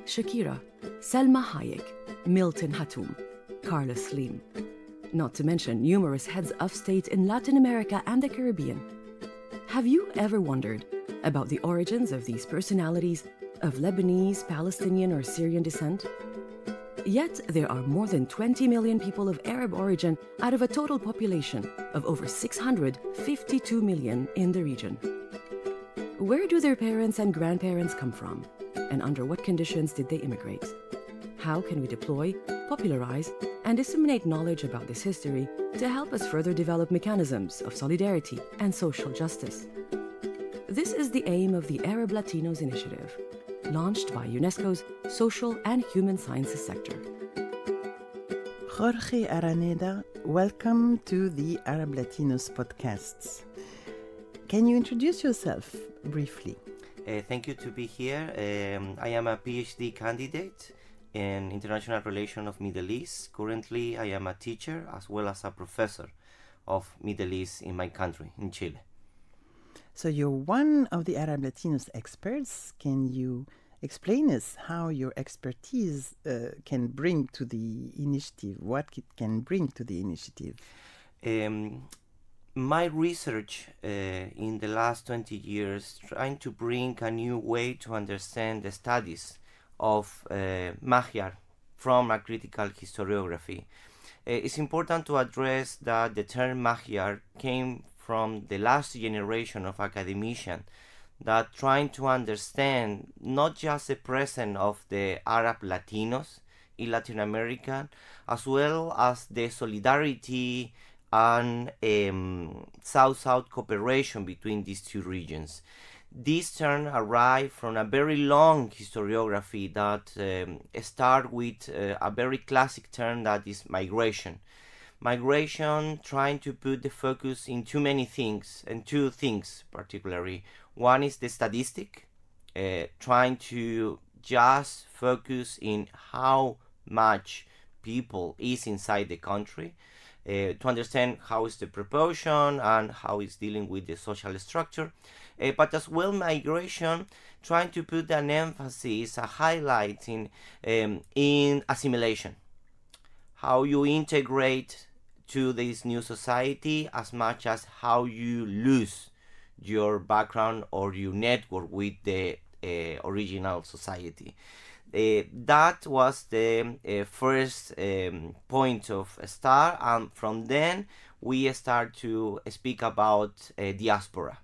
Shakira, Selma Hayek, Milton Hatoum, Carlos Slim, not to mention numerous heads of state in Latin America and the Caribbean. Have you ever wondered about the origins of these personalities of Lebanese, Palestinian, or Syrian descent? Yet there are more than 20 million people of Arab origin out of a total population of over 652 million in the region. Where do their parents and grandparents come from? And under what conditions did they immigrate? How can we deploy, popularize, and disseminate knowledge about this history to help us further develop mechanisms of solidarity and social justice? This is the aim of the Arab Latinos Initiative, launched by UNESCO's Social and Human Sciences sector. Jorge Araneda, welcome to the Arab Latinos podcasts. Can you introduce yourself briefly? Thank you to be here. I am a PhD candidate in International Relations of Middle East. Currently, I am a teacher as well as a professor of Middle East in my country, in Chile. So you're one of the Arab Latinos experts. Can you explain us how your expertise can bring to the initiative, what it can bring to the initiative? My research in the last 20 years trying to bring a new way to understand the studies of Mahjar from a critical historiography. It's important to address that the term Mahjar came from the last generation of academicians that trying to understand not just the presence of the Arab Latinos in Latin America, as well as the solidarity and South-South cooperation between these two regions. This term arrived from a very long historiography that starts with a very classic term that is migration. Migration trying to put the focus in too many things, and two things particularly. One is the statistic, trying to just focus in how much people is inside the country, to understand how is the proportion and how it's dealing with the social structure, but as well migration trying to put an emphasis, a highlight in assimilation, how you integrate to this new society as much as how you lose your background or your network with the original society. That was the first point of start, and from then we start to speak about diaspora.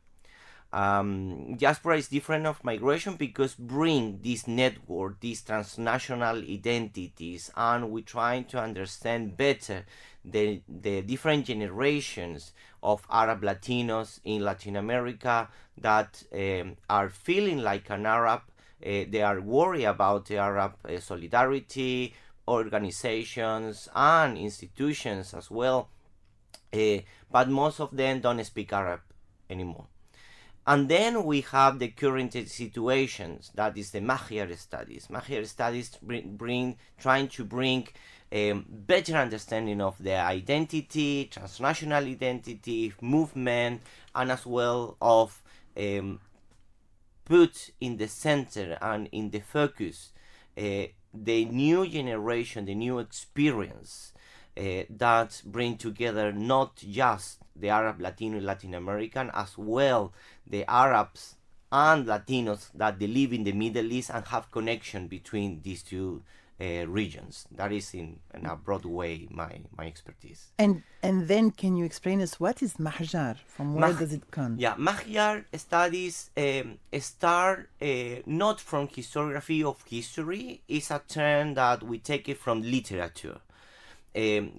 Diaspora is different of migration because bring this network, these transnational identities, and we're trying to understand better the different generations of Arab Latinos in Latin America that are feeling like an Arab. They are worried about the Arab solidarity, organizations and institutions as well, but most of them don't speak Arab anymore. And then we have the current situations, that is the Mahjar studies. Mahjar studies trying to bring better understanding of the identity, transnational identity, movement, and as well of put in the center and in the focus the new generation, the new experience that bring together not just the Arab Latino Latin American, as well the Arabs and Latinos that they live in the Middle East and have connection between these two regions. That is in a broad way my expertise. And then can you explain us what is Mahjar? From where does it come? Yeah, Mahjar studies start not from historiography of history. It's a term that we take it from literature,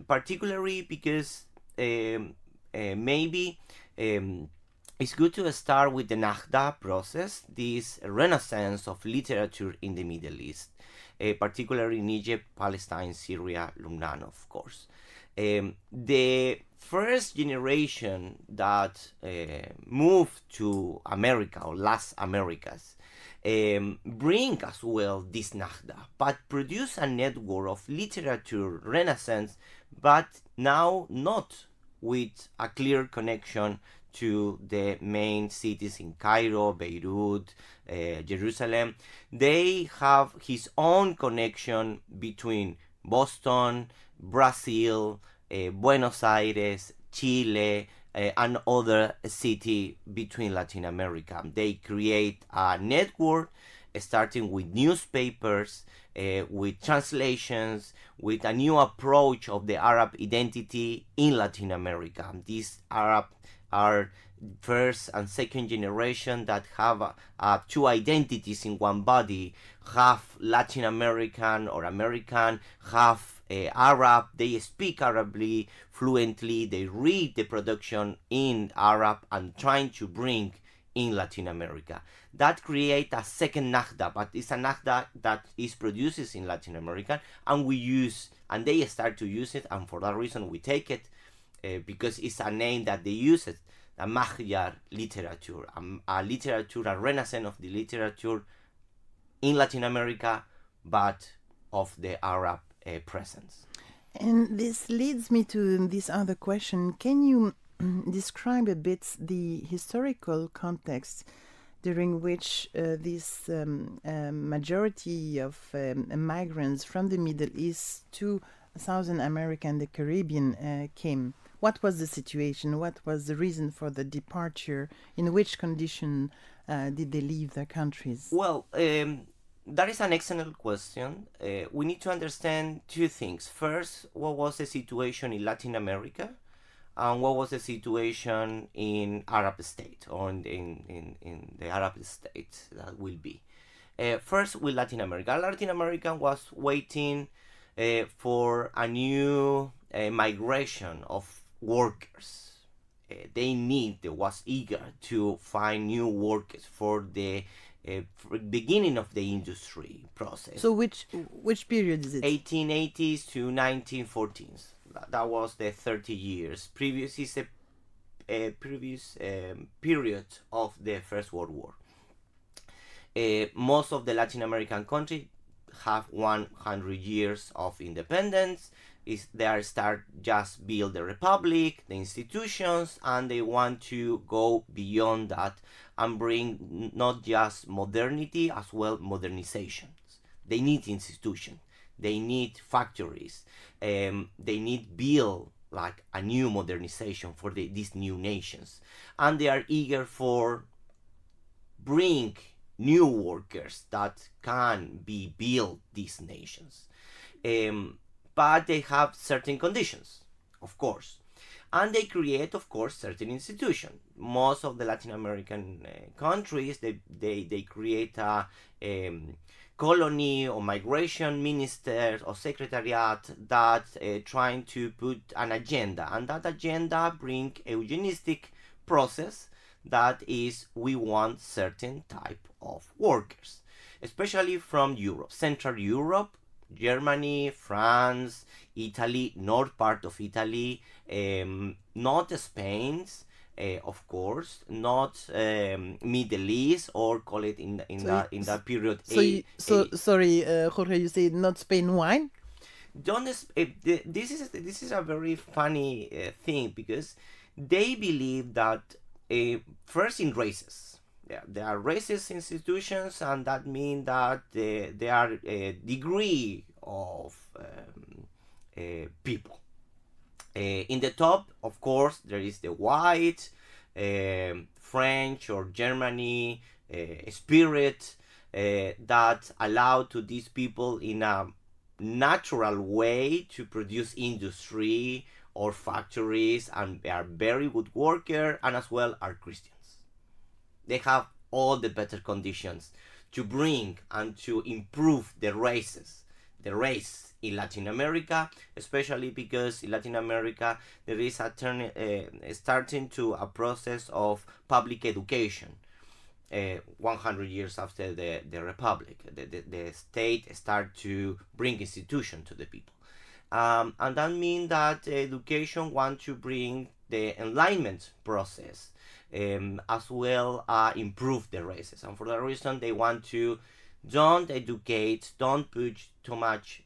particularly because maybe it's good to start with the Nahda process, this renaissance of literature in the Middle East. Particularly in Egypt, Palestine, Syria, Lebanon, of course. The first generation that moved to America or Las Americas bring as well this Nahda, but produce a network of literature renaissance, but now not with a clear connection to the main cities in Cairo, Beirut, Jerusalem. They have his own connection between Boston, Brazil, Buenos Aires, Chile, and other city between Latin America. They create a network starting with newspapers, with translations, with a new approach of the Arab identity in Latin America. These Arab are first and second generation that have two identities in one body, half Latin American or American, half Arab. They speak Arably fluently, they read the production in Arab and trying to bring in Latin America. That create a second Nahda, but it's a Nahda that is produced in Latin America, and we use, and they start to use it, and for that reason we take it, because it's a name that they use it, a Mahjar literature, a literature, a renaissance of the literature in Latin America, but of the Arab presence. And this leads me to this other question. Can you describe a bit the historical context during which this majority of migrants from the Middle East to Southern America and the Caribbean came? What was the situation? What was the reason for the departure? In which condition did they leave their countries? Well, that is an excellent question. We need to understand two things. First, what was the situation in Latin America? And what was the situation in Arab state, or in the Arab states that will be. First, with Latin America. Latin America was waiting for a new migration of workers. They was eager to find new workers for the beginning of the industry process. So which period is it? 1880s to 1914s. That was the 30 years. Previous is a previous period of the First World War. Most of the Latin American countries have 100 years of independence. They start just build the republic, the institutions, and they want to go beyond that and bring not just modernity, as well modernizations. They need institutions. They need factories. They need build like a new modernization for these new nations, and they are eager for bring new workers that can be build these nations. But they have certain conditions, of course, and they create, of course, certain institutions. Most of the Latin American countries, they create a colony or migration minister or secretariat that trying to put an agenda, and that agenda bring a eugenistic process that is, we want certain type of workers, especially from Europe, Central Europe, Germany, France, Italy, north part of Italy, not Spain, of course, not Middle East, or call it in that period. Sorry, Jorge, you say not Spain. Why? This is a very funny thing, because they believe that first in races. Yeah, there are racist institutions, and that means that there are a degree of people. In the top, of course, there is the white, French or Germany spirit that allow to these people in a natural way to produce industry or factories, and they are very good workers, and as well are Christians. They have all the better conditions to bring and to improve the race in Latin America, especially because in Latin America there is starting to a process of public education. 100 years after the republic, the state start to bring institution to the people, and that means that education want to bring the enlightenment process, as well improve the races, and for that reason they want to don't educate, don't put too much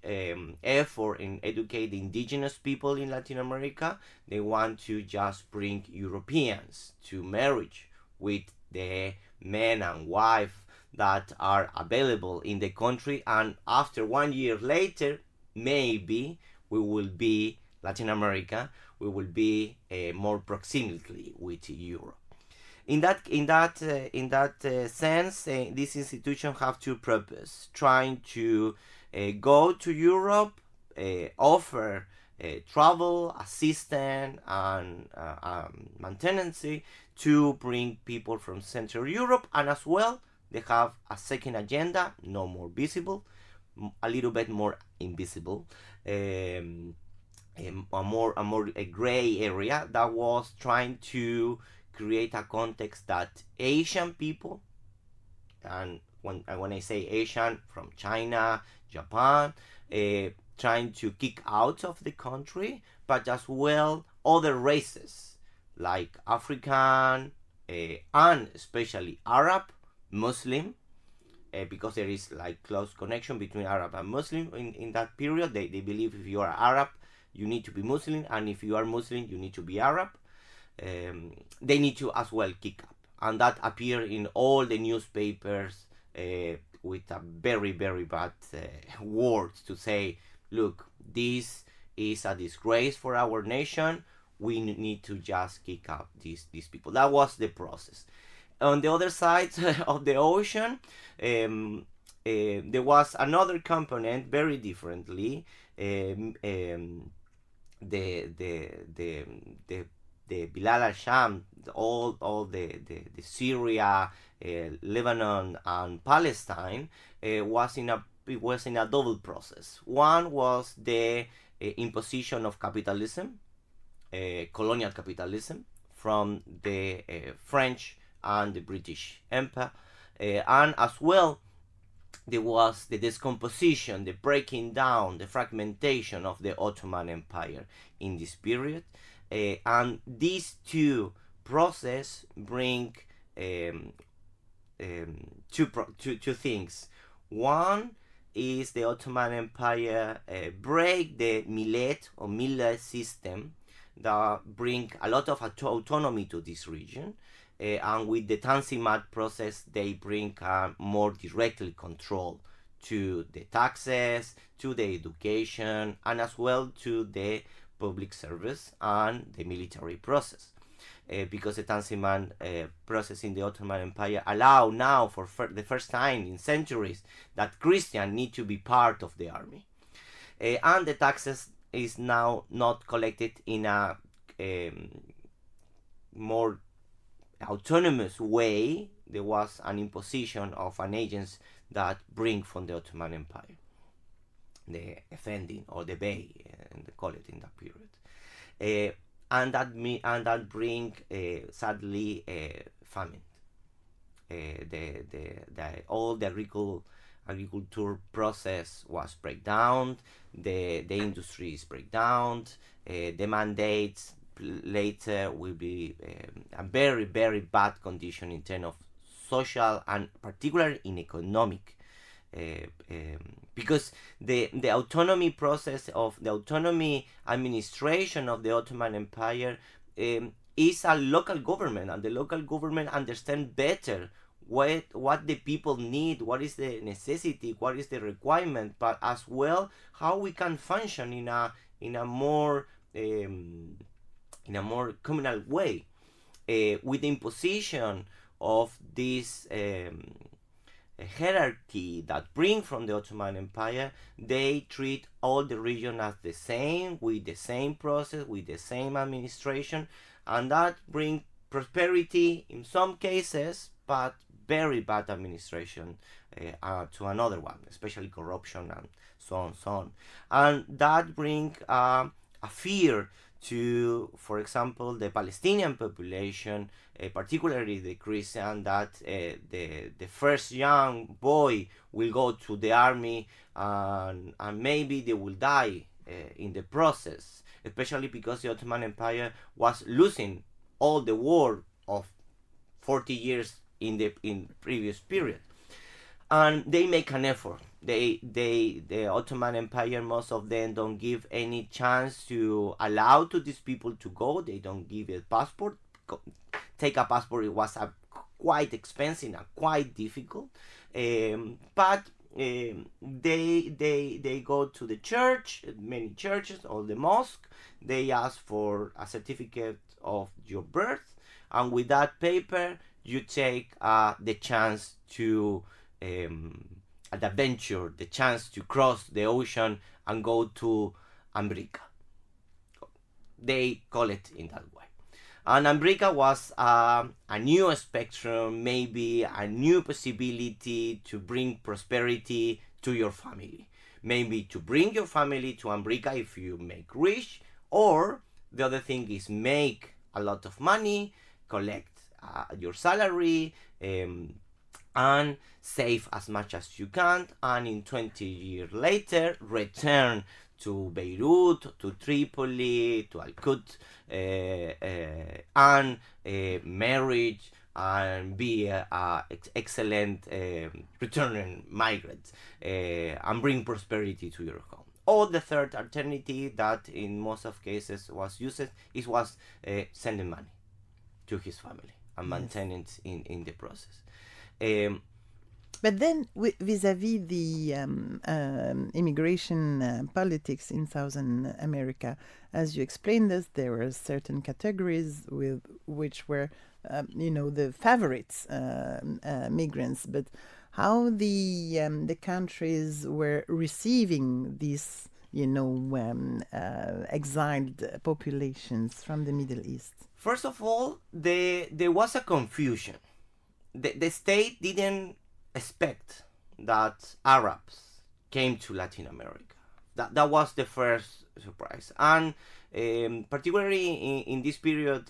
effort in educate the indigenous people in Latin America. They want to just bring Europeans to marriage with the men and wife that are available in the country, and after 1 year later, maybe we will be Latin America, we will be more proximity with Europe. In that sense, this institution have two purposes: trying to go to Europe, offer travel assistance and maintenance to bring people from Central Europe, and as well they have a second agenda, no more visible, a little bit more invisible, a gray area that was trying to create a context that Asian people, and when I say Asian, from China, Japan, trying to kick out of the country, but as well other races like African and especially Arab, Muslim, because there is like close connection between Arab and Muslim in that period. They believe if you are Arab, you need to be Muslim, and if you are Muslim, you need to be Arab. They need to as well kick up, and that appeared in all the newspapers with a very, very bad words to say, look, this is a disgrace for our nation, we need to just kick up these people. That was the process. On the other side of the ocean, there was another component very differently. The Bilal al-Sham, all the Syria, Lebanon, and Palestine was in a double process. One was the imposition of capitalism, colonial capitalism, from the French and the British Empire, and as well there was the discomposition, the breaking down, the fragmentation of the Ottoman Empire in this period. And these two processes bring two things. One is the Ottoman Empire break the millet or millet system that bring a lot of autonomy to this region, and with the Tanzimat process they bring more directly control to the taxes, to the education, and as well to the public service and the military process, because the Tanzimat process in the Ottoman Empire allow now for the first time in centuries that Christians need to be part of the army, and the taxes is now not collected in a more autonomous way. There was an imposition of an agents that bring from the Ottoman Empire, the Effendi or the Bey, they call it in that period, and that bring sadly famine. All the agriculture process was break down. The industries break down. The mandates later will be a very, very bad condition in terms of social and particularly in economic, because the autonomy process of the autonomy administration of the Ottoman Empire is a local government, and the local government understand better what the people need, what is the necessity, what is the requirement, but as well how we can function in a more communal way, with the imposition of this hierarchy that bring from the Ottoman Empire. They treat all the region as the same, with the same process, with the same administration, and that bring prosperity in some cases, but very bad administration to another one, especially corruption and so on. And that bring a fear to, for example, the Palestinian population, particularly the Christian, that the first young boy will go to the army and maybe they will die in the process, especially because the Ottoman Empire was losing all the war of 40 years in previous period. and they make an effort. The Ottoman Empire, most of them don't give any chance to allow to these people to go. They don't give a passport. Take a passport, it was quite expensive and quite difficult. But they go to the church, many churches or the mosque. They ask for a certificate of your birth, and with that paper you take the chance to an adventure, the chance to cross the ocean and go to America. They call it in that way. And America was a new spectrum, maybe a new possibility to bring prosperity to your family. Maybe to bring your family to America if you make rich, or the other thing is make a lot of money, collect your salary, and save as much as you can, and in 20 years later return to Beirut, to Tripoli, to Al-Quds, and marriage, and be a excellent returning migrant, and bring prosperity to your home. Or the third alternative that in most of cases was used, it was sending money to his family and maintaining it in the process. But then, vis-à-vis the immigration politics in Southern America, as you explained this, there were certain categories which were, the favorites migrants. But how the countries were receiving these, exiled populations from the Middle East? First of all, there was a confusion. The state didn't expect that Arabs came to Latin America. That was the first surprise. And particularly in this period,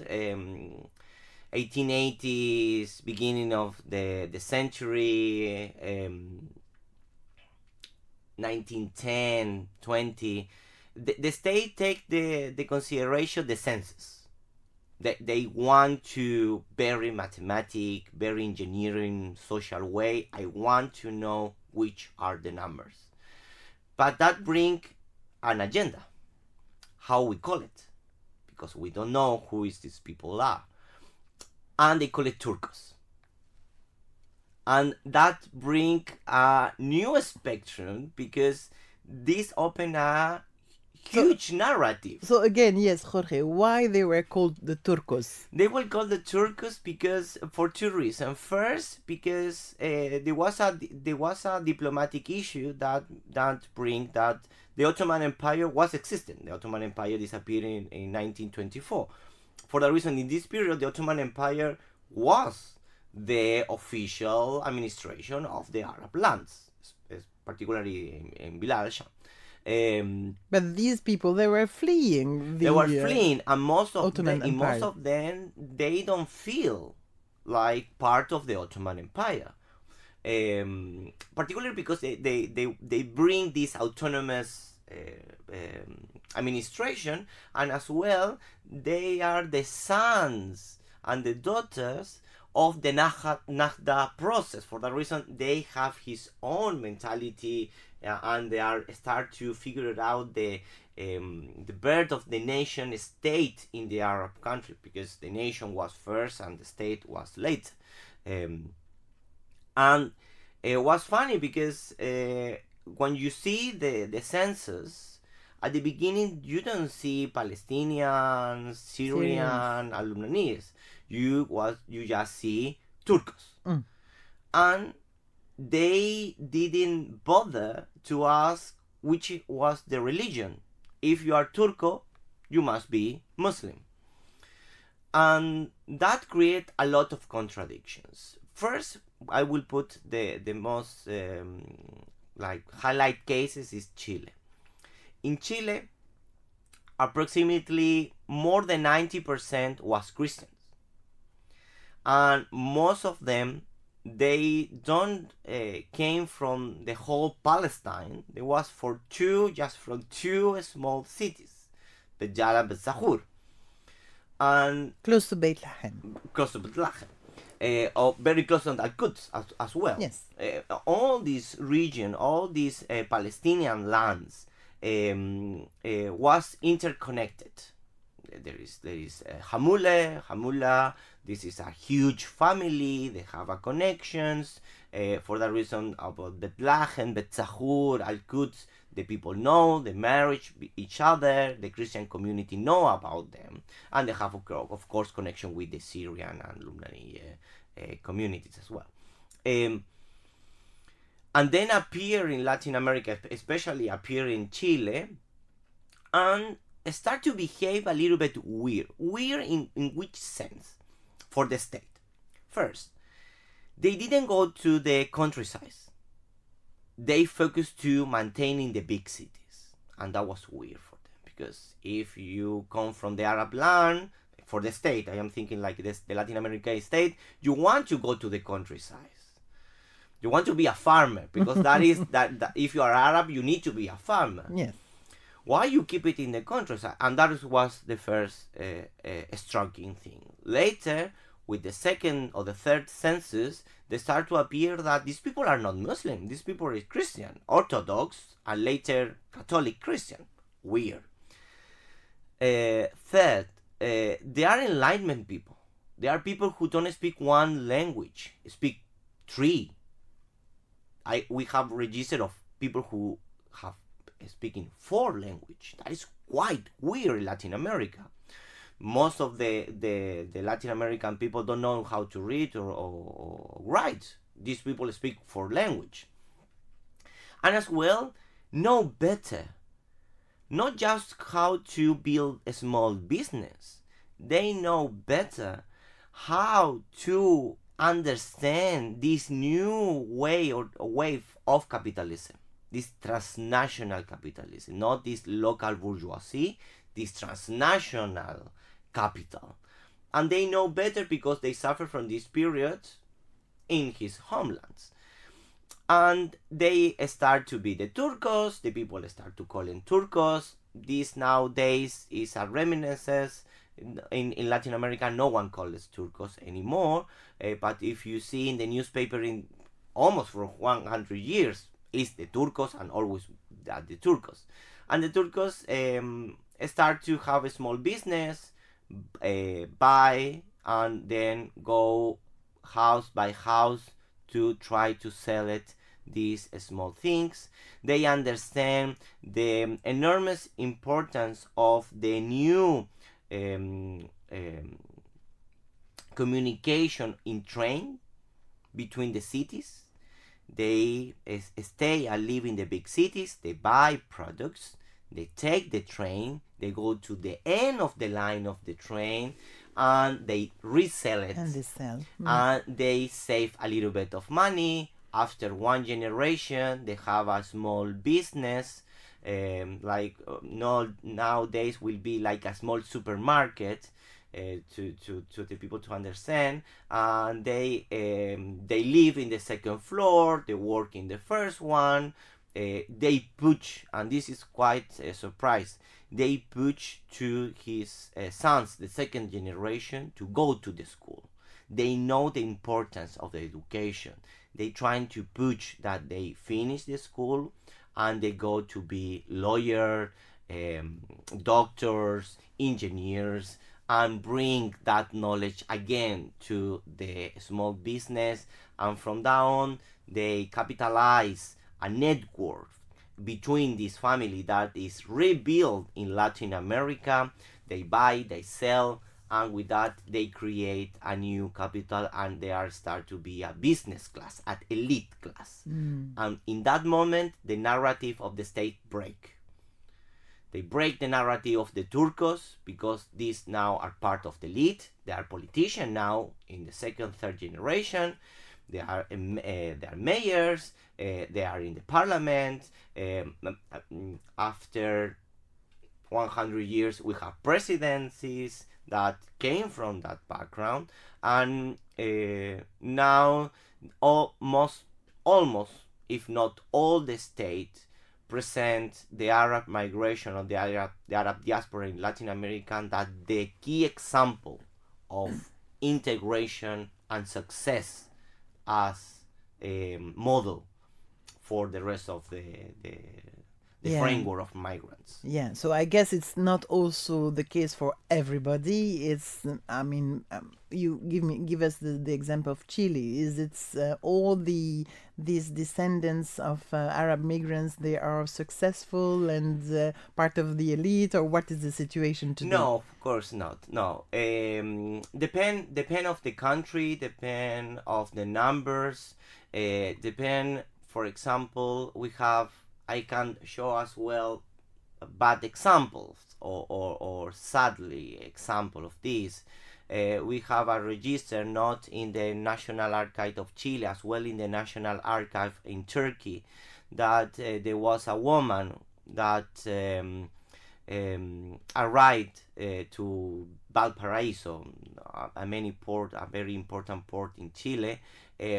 1880s, beginning of the century, 1910, 20, the state take the consideration the census. They want to very mathematic, very engineering, social way. I want to know which are the numbers. But that bring an agenda. How we call it? Because we don't know who is these people are. And they call it Turcos. And that bring a new spectrum, because this open a huge narrative. So again, yes, Jorge, why they were called the Turcos? They were called the Turcos because for two reasons. First, because there was a diplomatic issue that bring that the Ottoman Empire was existing. The Ottoman Empire disappeared in 1924. For that reason, in this period, the Ottoman Empire was the official administration of the Arab lands, particularly in Bilal Sham. But these people, they were fleeing. They were fleeing, and most of them, they don't feel like part of the Ottoman Empire. Particularly because they bring this autonomous administration, and as well, they are the sons and the daughters of the Nahda process. For that reason, they have his own mentality, and they start to figure out the birth of the nation state in the Arab country, because the nation was first and the state was late. And it was funny because when you see the census, at the beginning you don't see Palestinians, Syrian, and Lebanese. You just see Turcos. And they didn't bother to ask which was the religion. If you are Turco, you must be Muslim. And that creates a lot of contradictions. First, I will put the most highlight cases is Chile. In Chile, approximately more than 90% was Christians. And most of them, they don't came from the whole Palestine. It was from two small cities, Bejala and Betzahur, and close to Beit Lahem. or very close on Al-Quds as well. Yes. All this region, all these Palestinian lands was interconnected. There is Hamula. This is a huge family. They have a connections. For that reason, about Betlahem, Betzahur, Al-Quds, the people know, they marry each other, the Christian community know about them, and they have, of course, connection with the Syrian and Lebanese communities as well. And then appear in Latin America, especially appear in Chile, and start to behave a little bit weird. Weird in which sense? For the state. First, they didn't go to the countryside. They focused to maintaining the big cities. And that was weird for them. Because if you come from the Arab land, for the state, I am thinking like this, the Latin American state, you want to go to the countryside. You want to be a farmer. Because that is, that if you are Arab, you need to be a farmer. Yes. Why you keep it in the countryside? And that was the first striking thing. Later, with the second or the third census, they start to appear that these people are not Muslim. These people are Christian, Orthodox, and later Catholic Christian. Weird. Third, they are Enlightenment people. They are people who don't speak one language, speak three. We have registered of people who have speaking 4 languages. That is quite weird in Latin America. Most of the Latin American people don't know how to read or write. These people speak 4 languages. And as well, know better. Not just how to build a small business. They know better how to understand this new way or wave of capitalism. This transnational capitalism, not this local bourgeoisie, this transnational capital. And they know better because they suffer from this period in his homelands. And they start to be the Turcos, the people start to call them Turcos. This nowadays is a reminiscence. In Latin America, no one calls Turcos anymore. But if you see in the newspaper in almost for 100 years, is the Turcos and always the Turcos. And the Turcos start to have a small business, buy and then go house by house to try to sell it these small things. They understand the enormous importance of the new communication in train between the cities. They stay and live in the big cities, they buy products, they take the train, they go to the end of the line of the train and they resell it. And they sell. And they save a little bit of money. After 1 generation, they have a small business, nowadays will be like a small supermarket. To the people to understand, and they live in the second floor, they work in the first one, they push, and this is quite a surprise, they push to his sons, the second generation, to go to the school. They know the importance of the education. They trying to push that they finish the school and they go to be lawyers, doctors, engineers, and bring that knowledge again to the small business. And from now on, they capitalize a network between this family that is rebuilt in Latin America. They buy, they sell, and with that, they create a new capital, and they are start to be a business class, an elite class. And in that moment, the narrative of the state break. They break the narrative of the Turcos because these now are part of the elite. They are politicians now in the second, third generation. They are mayors. They are in the parliament. After 100 years, we have presidencies that came from that background. And now almost, if not all the states, present the Arab migration of the Arab diaspora in Latin America that the key example of integration and success as a model for the rest of the framework of migrants. Yeah, so I guess it's not also the case for everybody. It's, I mean, you give us the example of Chile. Is it's all these descendants of Arab migrants? They are successful and part of the elite, or what is the situation today? No, of course not. No, depend of the country, depend of the numbers, depend. For example, I can show as well bad examples or sadly example of this. We have a register not in the National Archive of Chile, as well in the National Archive in Turkey, that there was a woman that arrived to Valparaiso, a very important port in Chile,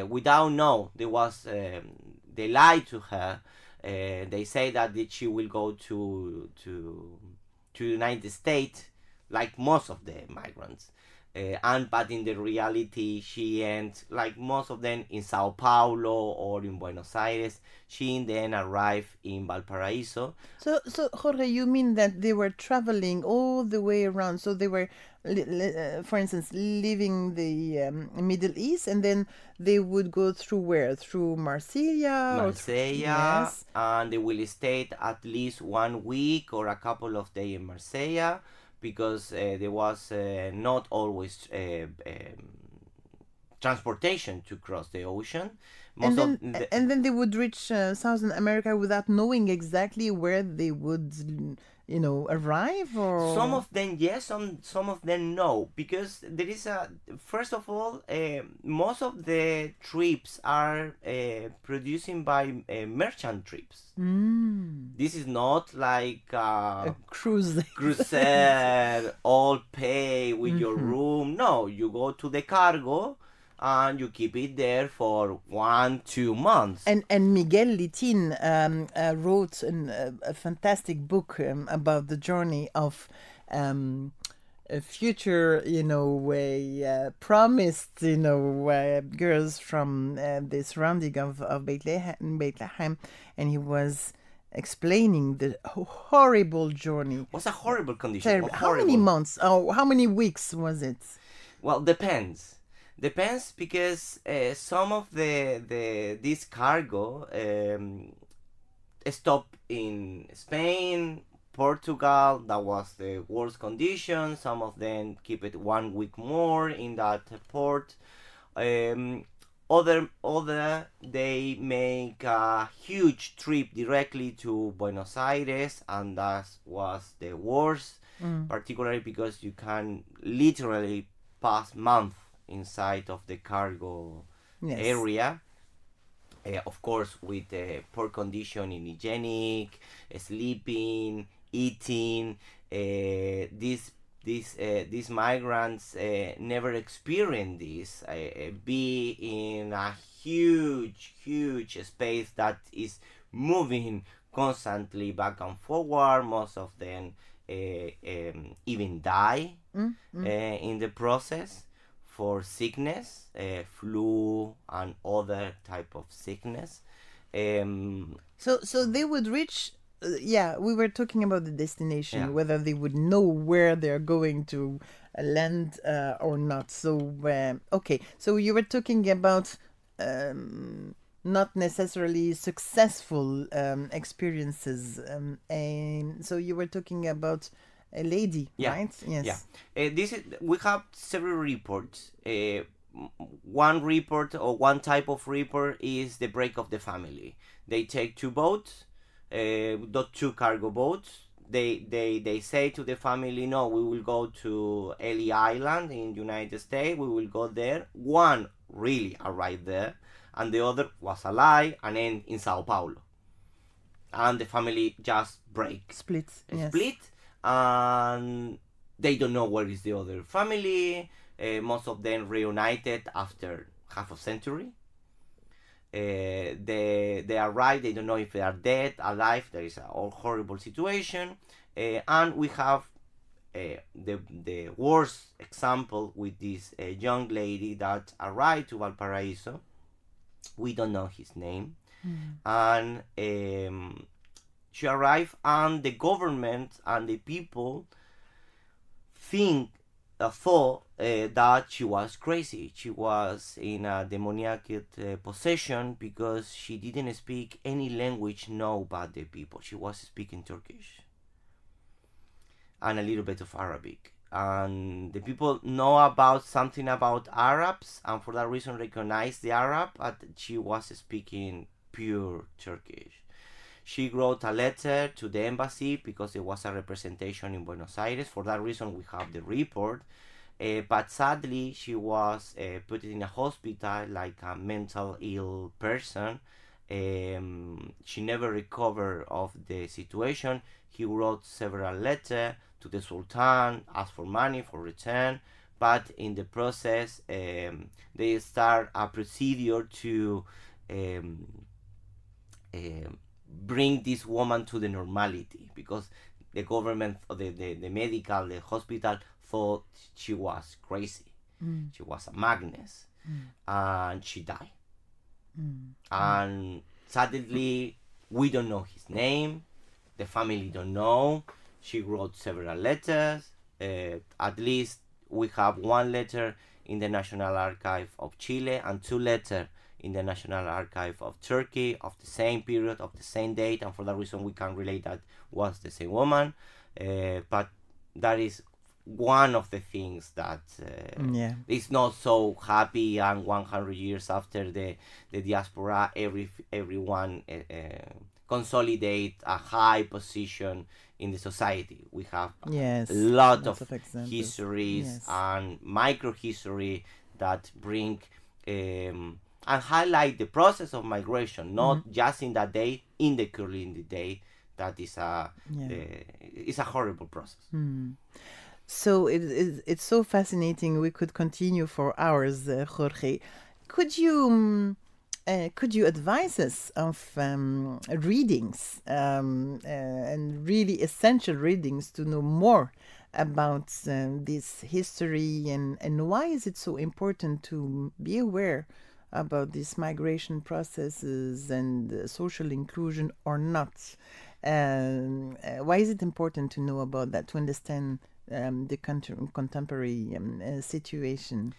without know there was. They lied to her. They say that she will go to United States, like most of the migrants, but in the reality she ends like most of them in Sao Paulo or in Buenos Aires. She then arrived in Valparaiso. So Jorge, you mean that they were traveling all the way around? So they were, for instance, leaving the Middle East, and then they would go through where? Through Marseille? Yes. And they will stay at least 1 week or a couple of days in Marseille, because there was not always transportation to cross the ocean. And then they would reach Southern America without knowing exactly where they would, arrive? Or some of them yes, some of them no, because there is first of all, most of the trips are producing by merchant trips. This is not like a cruiser all pay with your room. No, you go to the cargo and you keep it there for 1-2 months. And Miguel Litin wrote a fantastic book about the journey of a future, promised, girls from the surrounding of Bethlehem, and he was explaining the horrible journey. It was a horrible condition. Terrible. How many months? Oh, how many weeks was it? Well, depends because some of this cargo stopped in Spain, Portugal. That was the worst condition. Some of them keep it 1 week more in that port. Other they make a huge trip directly to Buenos Aires, and that was the worst, particularly because you can literally pass months inside of the cargo area. Of course, with poor condition in hygienic, sleeping, eating. These migrants never experience this. Be in a huge space that is moving constantly back and forward. Most of them even die in the process for sickness, flu and other type of sickness. So they would reach. We were talking about the destination, whether they would know where they're going to land or not. So, okay. So you were talking about not necessarily successful experiences. And so you were talking about a lady, right? Yes. Yeah. We have several reports. One report or one type of report is the break of the family. They take 2 boats. Not 2 cargo boats. They say to the family, no, we will go to Ellie Island in United States. We will go there. One really arrived there, and the other was alive and then in Sao Paulo. And the family just split, and they don't know where is the other family. Most of them reunited after half a century. They arrive, they don't know if they are dead, alive. There is a horrible situation. And we have the worst example with this young lady that arrived to Valparaiso. We don't know his name. And she arrived, and the government and the people thought that she was crazy. She was in a demoniac possession because she didn't speak any language known by the people. She was speaking Turkish and a little bit of Arabic. And the people know about something about Arabs, and for that reason recognize the Arab, but she was speaking pure Turkish. She wrote a letter to the embassy because there was a representation in Buenos Aires. For that reason, we have the report. But sadly, she was put in a hospital like a mental ill person. She never recovered of the situation. He wrote several letters to the Sultan, asked for money for return. But in the process, they start a procedure to bring this woman to the normality, because the government, the medical, the hospital thought she was crazy. She was a madness, and she died. And suddenly, we don't know his name. The family don't know. She wrote several letters. At least we have one letter in the National Archive of Chile and 2 letters in the National Archive of Turkey of the same period, of the same date, and for that reason we can relate that was the same woman. But that is one of the things that is not so happy, and 100 years after the diaspora, everyone consolidate a high position in the society. We have a lot of histories and micro-history that bring and highlight the process of migration, not just in that day, in the current day. That is it's a horrible process. So it's so fascinating. We could continue for hours, Jorge. Could you advise us of readings and really essential readings to know more about this history, and why is it so important to be aware about these migration processes and social inclusion or not? Why is it important to know about that, to understand the contemporary situation?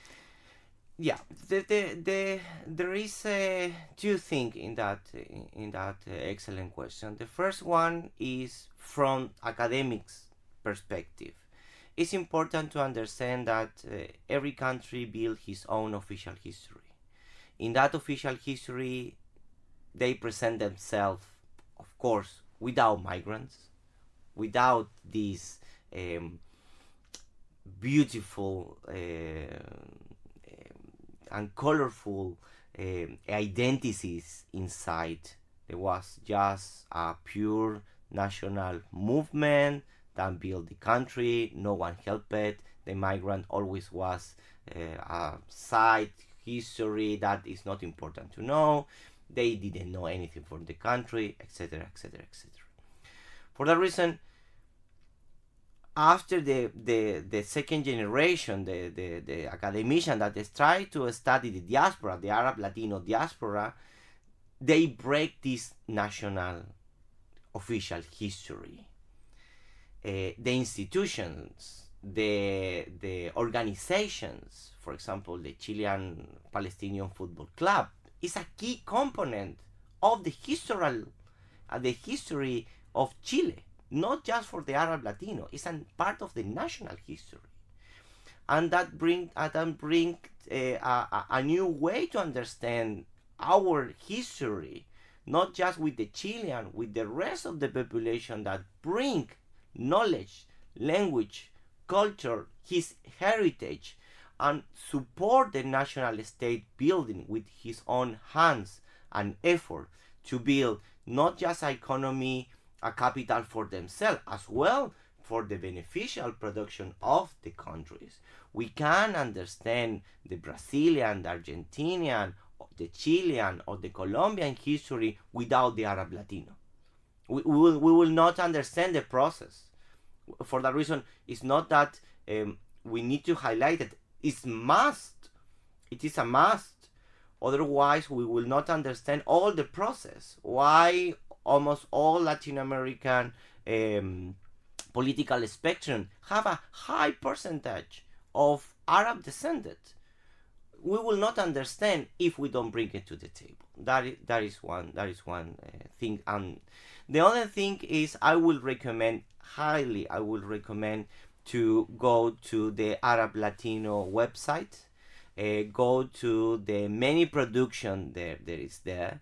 Yeah, there is 2 things in that excellent question. The first one is from academics' perspective. It's important to understand that every country builds its own official history. In that official history, they present themselves, of course, without migrants, without these beautiful and colorful identities inside. There was just a pure national movement that built the country. No one helped it. The migrant always was a side history that is not important to know. They didn't know anything from the country, etc., etc., etc. For that reason, after the second generation, the academician that is trying to study the diaspora, the Arab Latino diaspora, they break this national official history. The institutions, the organizations, for example, the Chilean Palestinian Football Club, is a key component of the history of Chile. Not just for the Arab Latino, it's a part of the national history, and that bring a new way to understand our history, not just with the Chilean, with the rest of the population, that bring knowledge, language, culture, his heritage, and support the national state building with his own hands and effort to build not just an economy, a capital for themselves, as well for the beneficial production of the countries. We can understand the Brazilian, the Argentinian, the Chilean, or the Colombian history without the Arab Latino. We will not understand the process. for that reason, it's not that we need to highlight it. It's must. It is a must. Otherwise, we will not understand all the process. Why almost all Latin American political spectrum have a high percentage of Arab descended. We will not understand if we don't bring it to the table. That is one thing. And the other thing is, I will recommend to go to the Arab Latino website. Go to the many production there is there,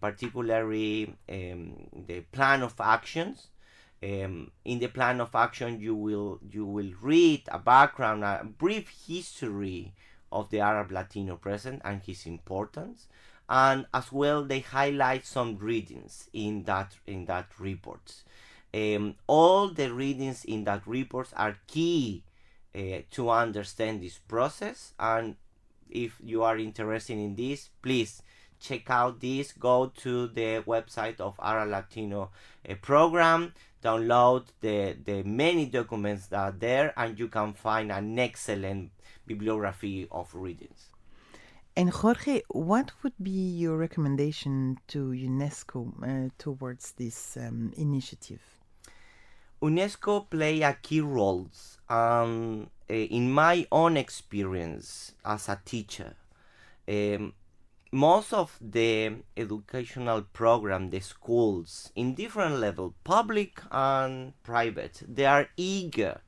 particularly the plan of actions. In the plan of action, you will read a background, a brief history of the Arab Latino present and his importance, and as well they highlight some readings in that report. All the readings in that report are key to understand this process, and if you are interested in this, please check out this. Go to the website of Arab Latino program, download the many documents that are there, and you can find an excellent bibliography of readings. And Jorge, what would be your recommendation to UNESCO towards this initiative? UNESCO play a key role. In my own experience as a teacher, most of the educational program, the schools in different level, public and private, they are eager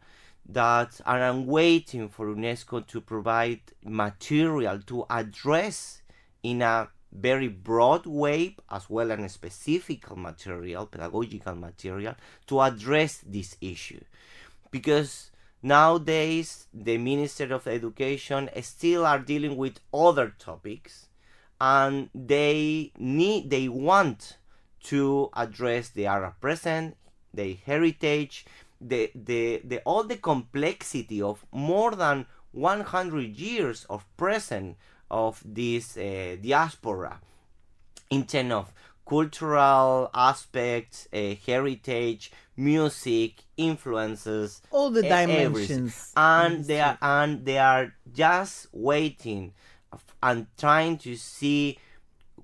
that are waiting for UNESCO to provide material to address in a very broad way, as well as a specific material, pedagogical material, to address this issue. Because nowadays the Minister of Education still are dealing with other topics, and they want to address the Arab present, the heritage, all the complexity of more than 100 years of present of this diaspora in terms of cultural aspects, heritage, music, influences, all the dimensions, and they are just waiting and trying to see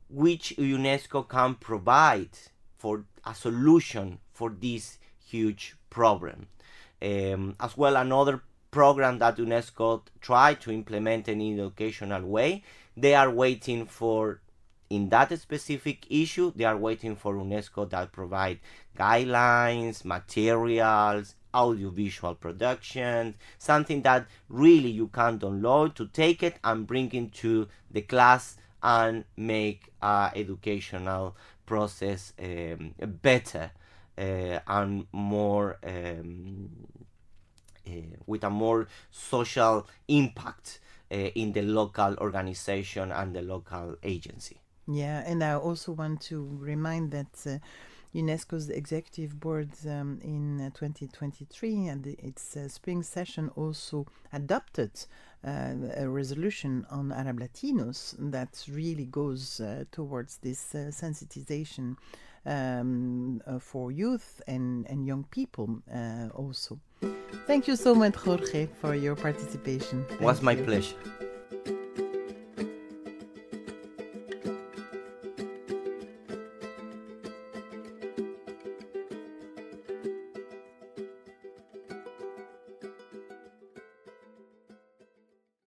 which UNESCO can provide for a solution for this huge problem. As well, another program that UNESCO tried to implement in an educational way, they are waiting for, in that specific issue, they are waiting for UNESCO that provide guidelines, materials, audiovisual production, something that really you can download to take it and bring into the class and make educational process better and more with a more social impact in the local organization and the local agency. Yeah, and I also want to remind that UNESCO's executive board in 2023 and its spring session also adopted a resolution on Arab Latinos that really goes towards this sensitization for youth and young people also. Thank you so much, Jorge, for your participation. It was my pleasure.